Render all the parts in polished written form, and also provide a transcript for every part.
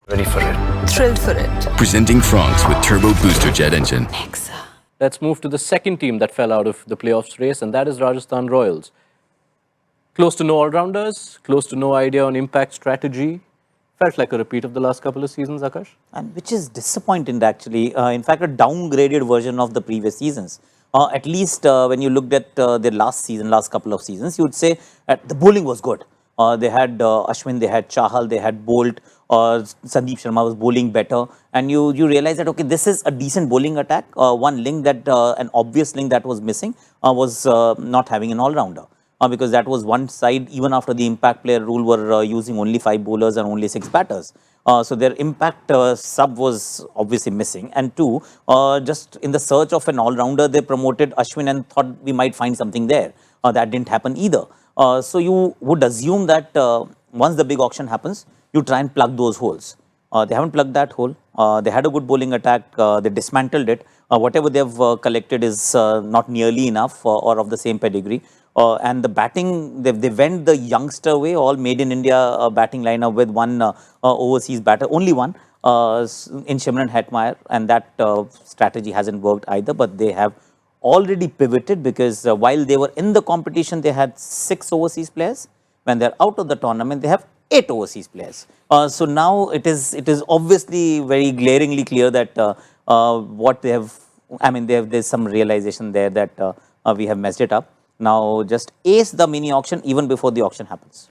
Ready for it. Thrilled for it. Presenting Franks with Turbo Booster Jet Engine. Let's move to the second team that fell out of the playoffs race, and that is Rajasthan Royals. Close to no all-rounders, close to no idea on impact strategy. Felt like a repeat of the last couple of seasons, Aakash. And which is disappointing actually. In fact, a downgraded version of the previous seasons. At least when you looked at their last couple of seasons, you would say the bowling was good. They had Ashwin, they had Chahal, they had Bolt, Sandeep Sharma was bowling better. And you realize that, okay, this is a decent bowling attack. One link that, an obvious link that was missing was not having an all-rounder. Because that was one side, even after the impact player rule, were using only 5 bowlers and only 6 batters. So their impact sub was obviously missing. And two, just in the search of an all-rounder, they promoted Ashwin and thought we might find something there. That didn't happen either. So you would assume that once the big auction happens, you try and plug those holes. They haven't plugged that hole. They had a good bowling attack. They dismantled it. Whatever they've collected is not nearly enough or of the same pedigree. And the batting, they went the youngster way, all made in India batting lineup with one overseas batter, only one in Shimron Hetmeyer, and that strategy hasn't worked either. But they have already pivoted because while they were in the competition, they had 6 overseas players. When they're out of the tournament, they have 8 overseas players. So now it is obviously very glaringly clear that what they have, I mean, there's some realization there that we have messed it up. Now just ace the mini auction even before the auction happens.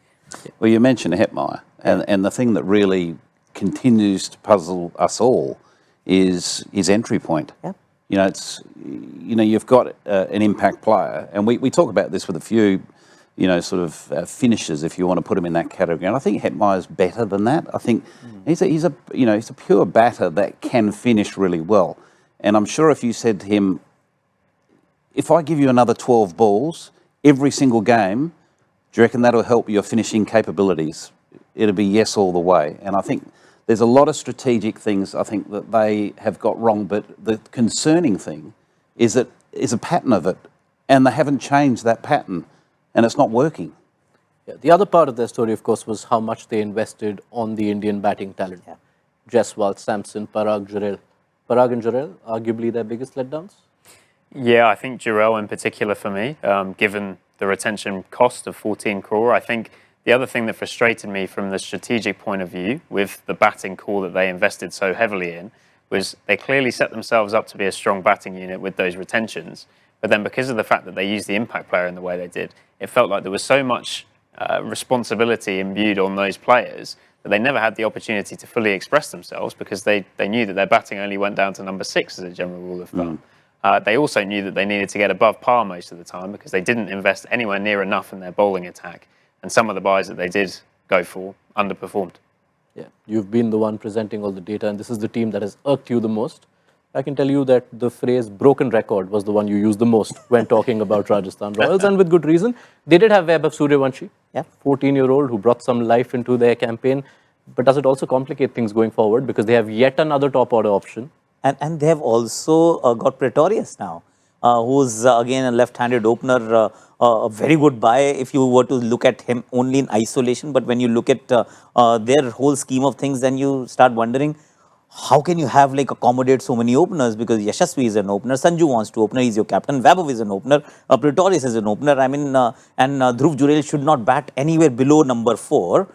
Well, you mentioned Hetmeyer, and the thing that really continues to puzzle us all is his entry point. Yeah. You know, you've got an impact player, and we talk about this with a few, sort of finishers, if you want to put him in that category. And I think Hetmeyer's better than that. I think he's a pure batter that can finish really well. And I'm sure if you said to him, if I give you another 12 balls every single game, do you reckon that'll help your finishing capabilities? It'll be yes all the way. And I think there's a lot of strategic things I think that they have got wrong, but the concerning thing is that is a pattern of it, and they haven't changed that pattern, and it's not working. Yeah, the other part of their story, of course, was how much they invested on the Indian batting talent. Yeah. Jaiswal, Sampson, Parag, Jarrell. Parag and Jarrell, arguably their biggest letdowns? Yeah, I think Jarrell in particular for me, given the retention cost of 14 crore. I think the other thing that frustrated me from the strategic point of view with the batting call that they invested so heavily in was they clearly set themselves up to be a strong batting unit with those retentions. But then because of the fact that they used the impact player in the way they did, it felt like there was so much responsibility imbued on those players that they never had the opportunity to fully express themselves because they knew that their batting only went down to number 6 as a general rule of thumb. They also knew that they needed to get above par most of the time because they didn't invest anywhere near enough in their bowling attack. And some of the buys that they did go for underperformed. Yeah, you've been the one presenting all the data, and this is the team that has irked you the most. I can tell you that the phrase broken record was the one you used the most when talking about Rajasthan Royals, and with good reason. They did have Vaibhav Suryavanshi, 14-year-old, who brought some life into their campaign. But does it also complicate things going forward because they have yet another top order option? And they have also got Pretorius now, who's again a left-handed opener, a very good buy if you were to look at him only in isolation. But when you look at their whole scheme of things, then you start wondering, how can you have accommodate so many openers? Because Yashasvi is an opener, Sanju wants to opener, he's your captain, Vaibhav is an opener, Pretorius is an opener. I mean, and Dhruv Jurel should not bat anywhere below number 4.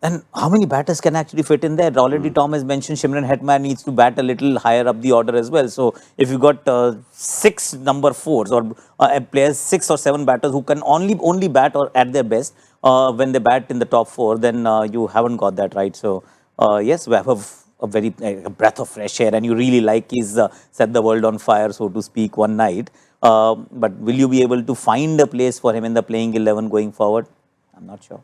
And how many batters can actually fit in there? Already Tom has mentioned Shimron Hetmeyer needs to bat a little higher up the order as well. So if you got 6 number 4s or players, 6 or 7 batters who can only bat or at their best when they bat in the top 4, then you haven't got that right. So yes, we have a very a breath of fresh air, and you really like he's set the world on fire, so to speak, one night. But will you be able to find a place for him in the playing 11 going forward? I'm not sure.